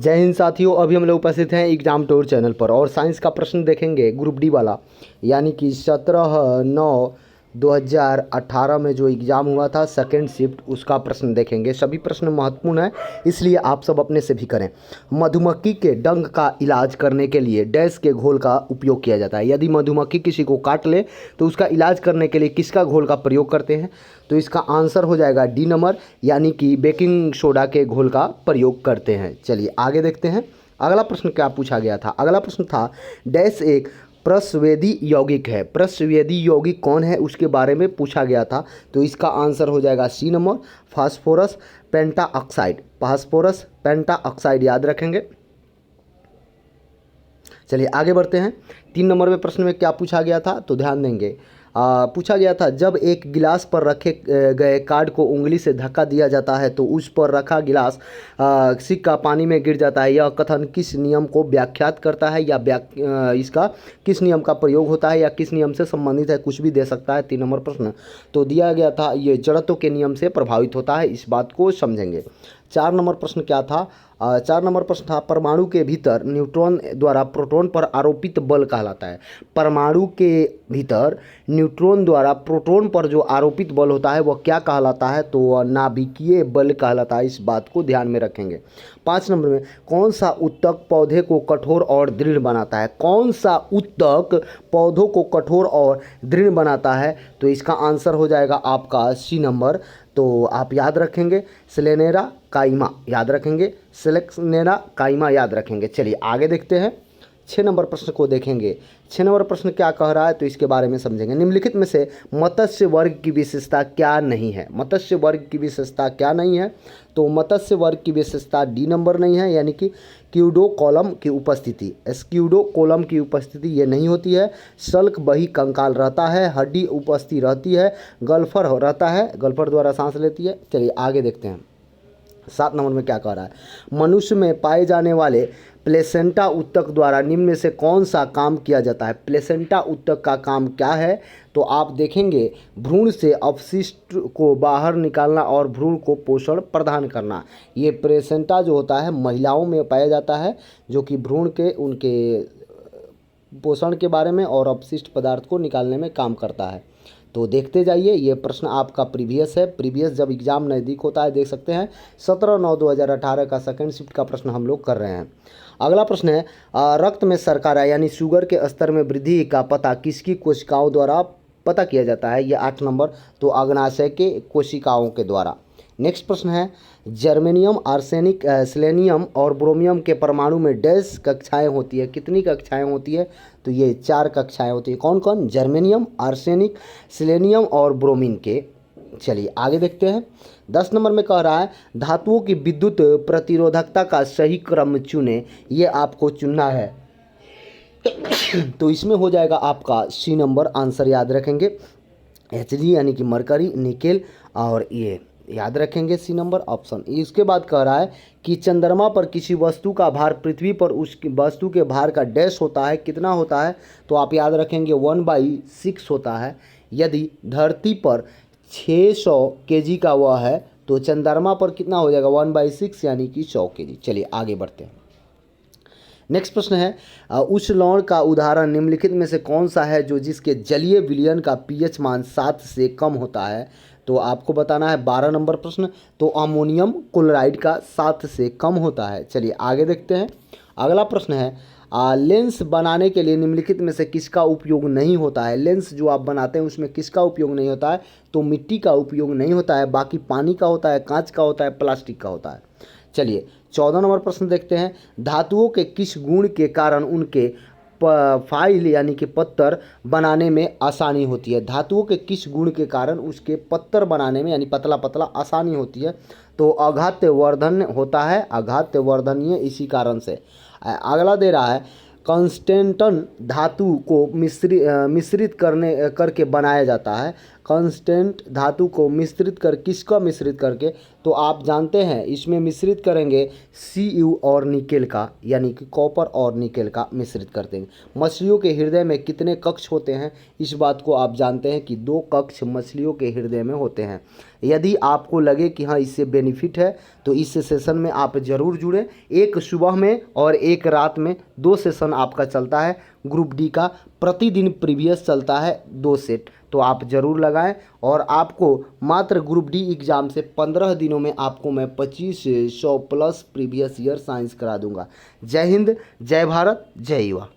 जय हिंद साथियों, अभी हम लोग उपस्थित हैं एग्जाम टूर चैनल पर और साइंस का प्रश्न देखेंगे ग्रुप डी वाला, यानी कि 17/9/2018 में जो एग्ज़ाम हुआ था सेकेंड शिफ्ट, उसका प्रश्न देखेंगे। सभी प्रश्न महत्वपूर्ण हैं, इसलिए आप सब अपने से भी करें। मधुमक्खी के डंक का इलाज करने के लिए डैश के घोल का उपयोग किया जाता है। यदि मधुमक्खी किसी को काट ले तो उसका इलाज करने के लिए किसका घोल का प्रयोग करते हैं? तो इसका आंसर हो जाएगा डी नंबर, यानी कि बेकिंग सोडा के घोल का प्रयोग करते हैं। चलिए आगे देखते हैं। अगला प्रश्न क्या पूछा गया था? अगला प्रश्न था डैश एक प्रस्वेदी यौगिक है। प्रस्वेदी यौगिक कौन है उसके बारे में पूछा गया था। तो इसका आंसर हो जाएगा C number, phosphorus pentoxide. Phosphorus pentoxide याद रखेंगे। चलिए आगे बढ़ते हैं। 3 नंबर में प्रश्न में क्या पूछा गया था तो ध्यान देंगे। पूछा गया था जब एक गिलास पर रखे गए कार्ड को उंगली से धक्का दिया जाता है तो उस पर रखा गिलास सिक्का पानी में गिर जाता है। यह कथन किस नियम को व्याख्यात करता है, या इसका किस नियम का प्रयोग होता है, या किस नियम से संबंधित है? कुछ भी दे सकता है। 3 नंबर प्रश्न तो दिया गया था ये जड़त्व के नियम से प्रभावित होता है, इस बात को समझेंगे। 4 नंबर प्रश्न क्या था? 4 नंबर प्रश्न था परमाणु के भीतर न्यूट्रॉन द्वारा प्रोटॉन पर आरोपित बल कहलाता है। परमाणु के भीतर न्यूट्रॉन द्वारा प्रोटॉन पर जो आरोपित बल होता है वह क्या कहलाता है? तो वह नाभिकीय बल कहलाता है, इस बात को ध्यान में रखेंगे। 5 नंबर में कौन सा उत्तक पौधे को कठोर और दृढ़ बनाता है? कौन सा उत्तक पौधों को कठोर और दृढ़ बनाता है? तो इसका आंसर हो जाएगा आपका सी नंबर। तो आप याद रखेंगे सेलेनेरा काइमा, याद रखेंगे सेलेनेरा काइमा, याद रखेंगे। चलिए आगे देखते हैं। 6 नंबर प्रश्न को देखेंगे। 6 नंबर प्रश्न क्या कह रहा है तो इसके बारे में समझेंगे। निम्नलिखित में से मत्स्य वर्ग की विशेषता क्या नहीं है? मत्स्य वर्ग की विशेषता क्या नहीं है? तो मत्स्य वर्ग की विशेषता डी नंबर नहीं है, यानी कि क्यूडो कॉलम की उपस्थिति। स्क्यूडो कॉलम की उपस्थिति ये नहीं होती है। सल्क बही कंकाल रहता है, हड्डी उपस्थित रहती है, गल्फर रहता है, गल्फर द्वारा सांस लेती है। चलिए आगे देखते हैं। 7 नंबर में क्या कह रहा है? मनुष्य में पाए जाने वाले प्लेसेंटा उत्तक द्वारा निम्न में से कौन सा काम किया जाता है? प्लेसेंटा उत्तक का काम क्या है? तो आप देखेंगे भ्रूण से अपशिष्ट को बाहर निकालना और भ्रूण को पोषण प्रदान करना। ये प्लेसेंटा जो होता है महिलाओं में पाया जाता है, जो कि भ्रूण के उनके पोषण के बारे में और अपशिष्ट पदार्थ को निकालने में काम करता है। तो देखते जाइए, ये प्रश्न आपका प्रीवियस है। प्रीवियस जब एग्ज़ाम नज़दीक होता है देख सकते हैं 17/9/2018 का सेकंड शिफ्ट का प्रश्न हम लोग कर रहे हैं। अगला प्रश्न है रक्त में शर्करा यानी शुगर के स्तर में वृद्धि का पता किसकी कोशिकाओं द्वारा पता किया जाता है? ये 8 नंबर तो अग्नाशय के कोशिकाओं के द्वारा। नेक्स्ट प्रश्न है जर्मेनियम, आर्सेनिक, सेलेनियम और ब्रोमियम के परमाणु में डैश कक्षाएं होती है? कितनी कक्षाएं होती है? तो ये 4 कक्षाएं होती है। कौन कौन? जर्मेनियम, आर्सेनिक, सेलेनियम और ब्रोमीन के। चलिए आगे देखते हैं। 10 नंबर में कह रहा है धातुओं की विद्युत प्रतिरोधकता का सही क्रम चुने। ये आपको चुनना है तो इसमें हो जाएगा आपका सी नंबर, आंसर याद रखेंगे। Hg यानी कि मरकरी, निकेल और ये याद रखेंगे सी नंबर ऑप्शन। इसके बाद कह रहा है कि चंद्रमा पर किसी वस्तु का भार पृथ्वी पर उस वस्तु के भार का डैश होता है, कितना होता है? तो आप याद रखेंगे 1/6 होता है। यदि धरती पर 600 kg का वह है तो चंद्रमा पर कितना हो जाएगा? 1/6 यानी कि 100 kg। चलिए आगे बढ़ते हैं। नेक्स्ट प्रश्न है उस लवण का उदाहरण निम्नलिखित में से कौन सा है जो जिसके जलीय विलयन का पीएच मान 7 से कम होता है? तो आपको बताना है 12 नंबर प्रश्न। तो अमोनियम क्लोराइड का 7 से कम होता है। चलिए आगे देखते हैं। अगला प्रश्न है लेंस बनाने के लिए निम्नलिखित में से किसका उपयोग नहीं होता है? लेंस जो आप बनाते हैं उसमें किसका उपयोग नहीं होता है? तो मिट्टी का उपयोग नहीं होता है, बाकी पानी का होता है, कांच का होता है, प्लास्टिक का होता है। चलिए 14 नंबर प्रश्न देखते हैं। धातुओं के किस गुण के कारण उनके फाइल यानी कि पत्तर बनाने में आसानी होती है? धातुओं के किस गुण के कारण उसके पत्तर बनाने में यानी पतला पतला आसानी होती है? तो अघात्य वर्धन होता है, अघात्य वर्धनीय, इसी कारण से। अगला दे रहा है कंस्टेंटन धातु को मिश्रित करके बनाया जाता है। कांस्टेंट धातु को मिश्रित कर किसका मिश्रित करके, तो आप जानते हैं इसमें मिश्रित करेंगे Cu और निकेल का, यानी कि कॉपर और निकेल का मिश्रित कर देंगे। मछलियों के हृदय में कितने कक्ष होते हैं, इस बात को आप जानते हैं कि 2 कक्ष मछलियों के हृदय में होते हैं। यदि आपको लगे कि हाँ इससे बेनिफिट है तो इस सेशन में आप ज़रूर जुड़ें। एक सुबह में और एक रात में 2 सेशन आपका चलता है। ग्रुप डी का प्रतिदिन प्रीवियस चलता है 2 सेट, तो आप ज़रूर लगाएं। और आपको मात्र ग्रुप डी एग्ज़ाम से 15 दिनों में आपको मैं 2500 प्लस प्रीवियस ईयर साइंस करा दूंगा। जय हिंद, जय भारत, जय युवा।